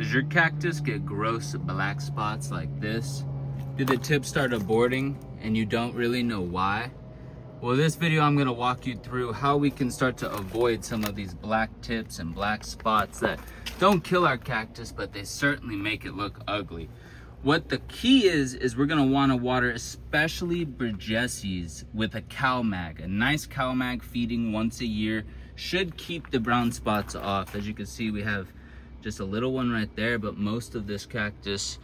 Does your cactus get gross black spots like this? Do the tips start aborting and you don't really know why? Well, this video I'm gonna walk you through how we can start to avoid some of these black tips and black spots that don't kill our cactus, but they certainly make it look ugly. What the key is we're gonna wanna water especially Bridgesiis with a cow mag. A nice cow mag feeding once a year should keep the brown spots off. As you can see, we have just a little one right there, but most of this cactus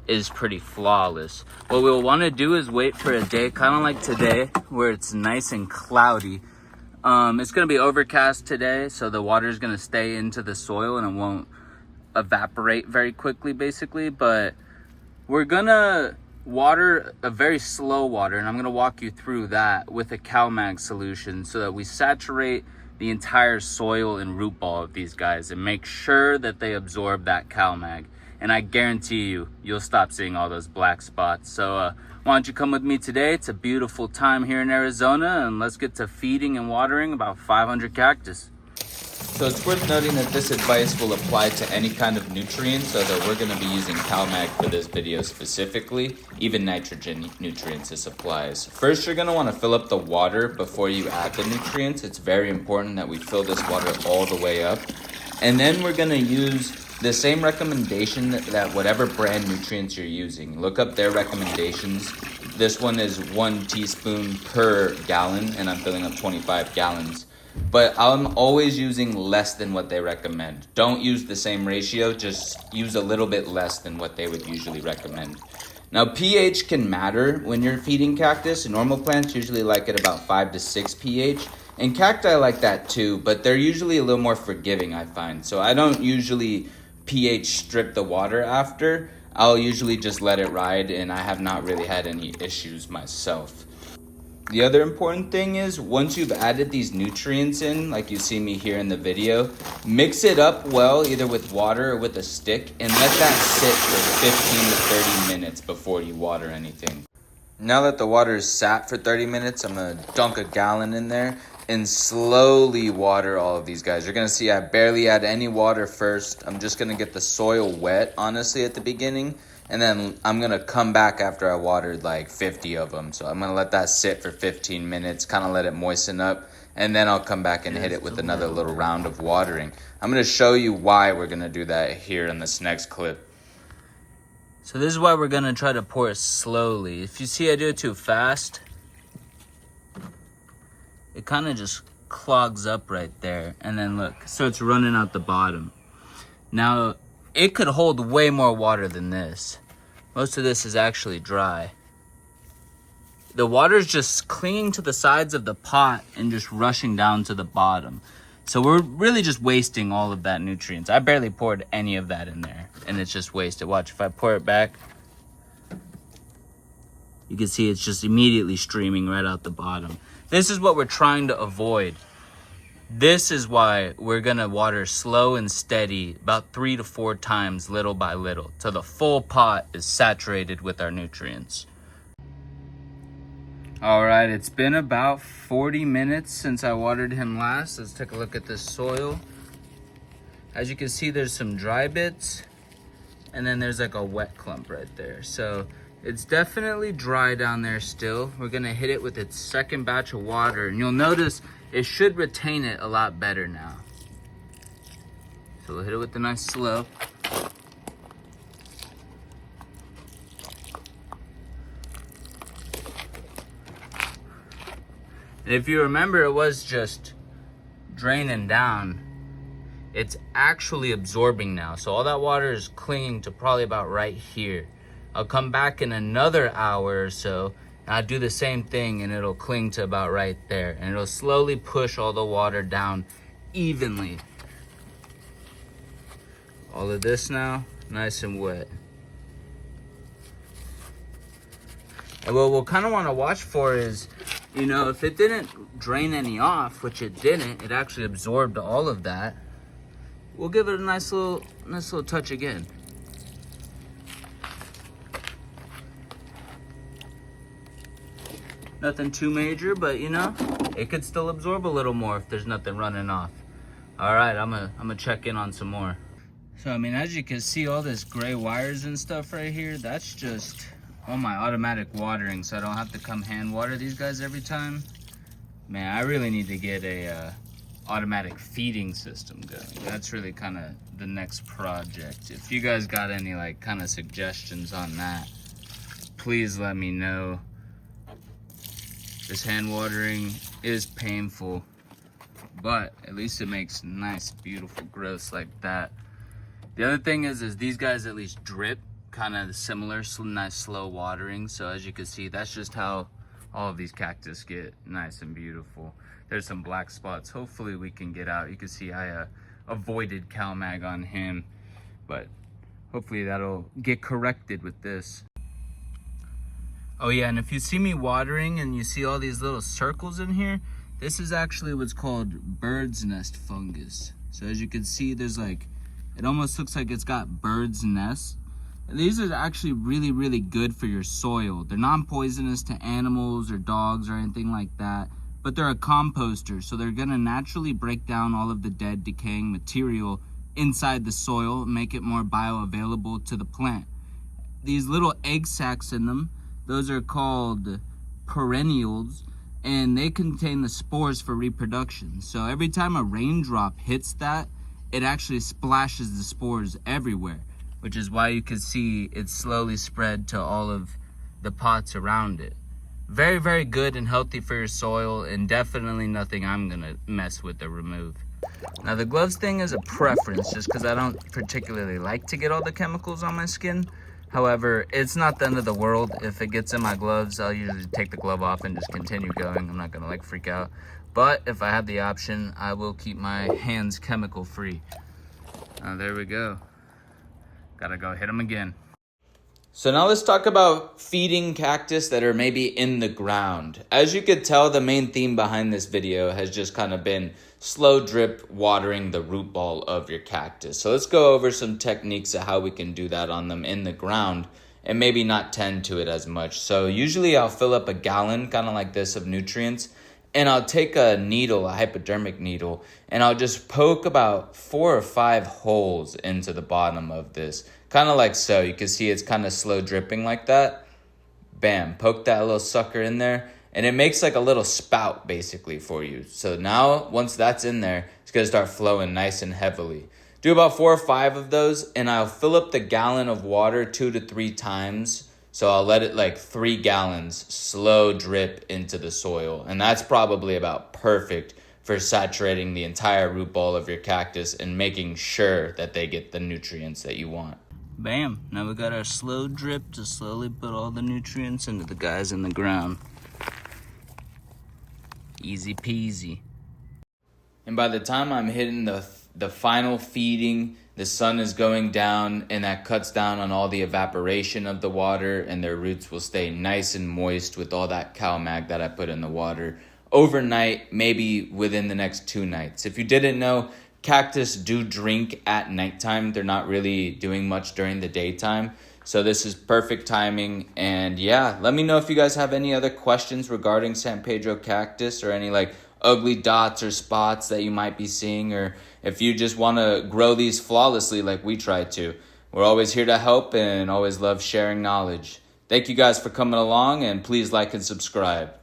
is pretty flawless. What we'll want to do is wait for a day, kind of like today, where it's nice and cloudy. It's going to be overcast today, so the water is going to stay into the soil and it won't evaporate very quickly, basically. But we're going to water a very slow water, and I'm going to walk you through that with a cow mag solution so that we saturate the entire soil and root ball of these guys and make sure that they absorb that cow mag. And I guarantee you'll stop seeing all those black spots. So why don't you come with me today? It's a beautiful time here in Arizona, and let's get to feeding and watering about 500 cactus. So it's worth noting that this advice will apply to any kind of nutrients, so that we're going to be using CalMag for this video specifically, even nitrogen nutrients this applies. First, you're going to want to fill up the water before you add the nutrients. It's very important that we fill this water all the way up. And then we're going to use the same recommendation that whatever brand nutrients you're using. Look up their recommendations. This one is 1 teaspoon per gallon, and I'm filling up 25 gallons. But I'm always using less than what they recommend. Don't use the same ratio, just use a little bit less than what they would usually recommend. Now, pH can matter when you're feeding cactus. Normal plants usually like it about 5 to 6 pH. And cacti like that too, but they're usually a little more forgiving, I find. So I don't usually pH strip the water after. I'll usually just let it ride, and I have not really had any issues myself. The other important thing is, once you've added these nutrients in, like you see me here in the video, mix it up well, either with water or with a stick, and let that sit for 15 to 30 minutes before you water anything. Now that the water is sat for 30 minutes, I'm going to dunk a gallon in there and slowly water all of these guys. You're going to see I barely add any water first. I'm just going to get the soil wet, honestly, at the beginning. And then I'm going to come back after I watered like 50 of them. So I'm going to let that sit for 15 minutes, kind of let it moisten up. And then I'll come back and hit it with another little round of watering. I'm going to show you why we're going to do that here in this next clip. So this is why we're going to try to pour it slowly. If you see I do it too fast, it kind of just clogs up right there. And then look, it starts running out the bottom. Now, it could hold way more water than this. Most of this is actually dry. The water's just clinging to the sides of the pot and just rushing down to the bottom. So we're really just wasting all of that nutrients. I barely poured any of that in there, and it's just wasted. Watch, if I pour it back, you can see it's just immediately streaming right out the bottom. This is what we're trying to avoid. This is why we're gonna water slow and steady, about 3 to 4 times, little by little, till the full pot is saturated with our nutrients. All right, it's been about 40 minutes since I watered him last. Let's take a look at this soil. As you can see, there's some dry bits, and then there's like a wet clump right there. So it's definitely dry down there still. We're gonna hit it with its second batch of water, and you'll notice it should retain it a lot better now. So we'll hit it with a nice slope. And if you remember, it was just draining down. It's actually absorbing now. So all that water is clinging to probably about right here. I'll come back in another hour or so, and I'll do the same thing, and it'll cling to about right there. And it'll slowly push all the water down evenly. All of this now, nice and wet. And what we'll kind of want to watch for is, you know, if it didn't drain any off, which it didn't, it actually absorbed all of that, we'll give it a nice little touch again. Nothing too major, but you know, it could still absorb a little more if there's nothing running off. All right, I'm gonna check in on some more. So, I mean, as you can see, all this gray wires and stuff right here, that's just all my automatic watering, so I don't have to come hand water these guys every time. Man, I really need to get a automatic feeding system going. That's really kind of the next project. If you guys got any like kind of suggestions on that, please let me know. This hand watering is painful, but at least it makes nice, beautiful growths like that. The other thing is these guys at least drip, kind of similar, nice slow watering. So as you can see, that's just how all of these cactus get nice and beautiful. There's some black spots. Hopefully we can get out. You can see I avoided CalMag on him, but hopefully that'll get corrected with this. Oh yeah, and if you see me watering and you see all these little circles in here, this is actually what's called bird's nest fungus. So as you can see, there's like, it almost looks like it's got bird's nests. And these are actually really, really good for your soil. They're non-poisonous to animals or dogs or anything like that, but they're a composter, so they're gonna naturally break down all of the dead, decaying material inside the soil and make it more bioavailable to the plant. These little egg sacs in them, those are called perennials, and they contain the spores for reproduction. So every time a raindrop hits that, it actually splashes the spores everywhere, which is why you can see it slowly spread to all of the pots around it. Very, very good and healthy for your soil, and definitely nothing I'm gonna mess with or remove. Now the gloves thing is a preference, just because I don't particularly like to get all the chemicals on my skin. However, it's not the end of the world. If it gets in my gloves, I'll usually take the glove off and just continue going. I'm not gonna like freak out. But if I have the option, I will keep my hands chemical free. There we go. Gotta go hit them again. So now let's talk about feeding cactus that are maybe in the ground. As you could tell, the main theme behind this video has just kind of been slow drip watering the root ball of your cactus. So let's go over some techniques of how we can do that on them in the ground and maybe not tend to it as much. So usually I'll fill up a gallon, kind of like this, of nutrients, and I'll take a needle, a hypodermic needle, and I'll just poke about 4 or 5 holes into the bottom of this. Kind of like so. You can see it's kind of slow dripping like that. Bam, poke that little sucker in there, and it makes like a little spout basically for you. So now, once that's in there, it's gonna start flowing nice and heavily. Do about 4 or 5 of those, and I'll fill up the gallon of water 2 to 3 times. So I'll let it like 3 gallons slow drip into the soil. And that's probably about perfect for saturating the entire root ball of your cactus and making sure that they get the nutrients that you want. Bam, now we got our slow drip to slowly put all the nutrients into the guys in the ground. Easy peasy. And by the time I'm hitting the final feeding, the sun is going down, and that cuts down on all the evaporation of the water, and their roots will stay nice and moist with all that CalMag that I put in the water overnight, maybe within the next 2 nights. If you didn't know, cactus do drink at nighttime. They're not really doing much during the daytime. So this is perfect timing. And yeah, let me know if you guys have any other questions regarding San Pedro cactus, or any like ugly dots or spots that you might be seeing, or if you just want to grow these flawlessly like we try to. We're always here to help and always love sharing knowledge. Thank you guys for coming along, and please like and subscribe.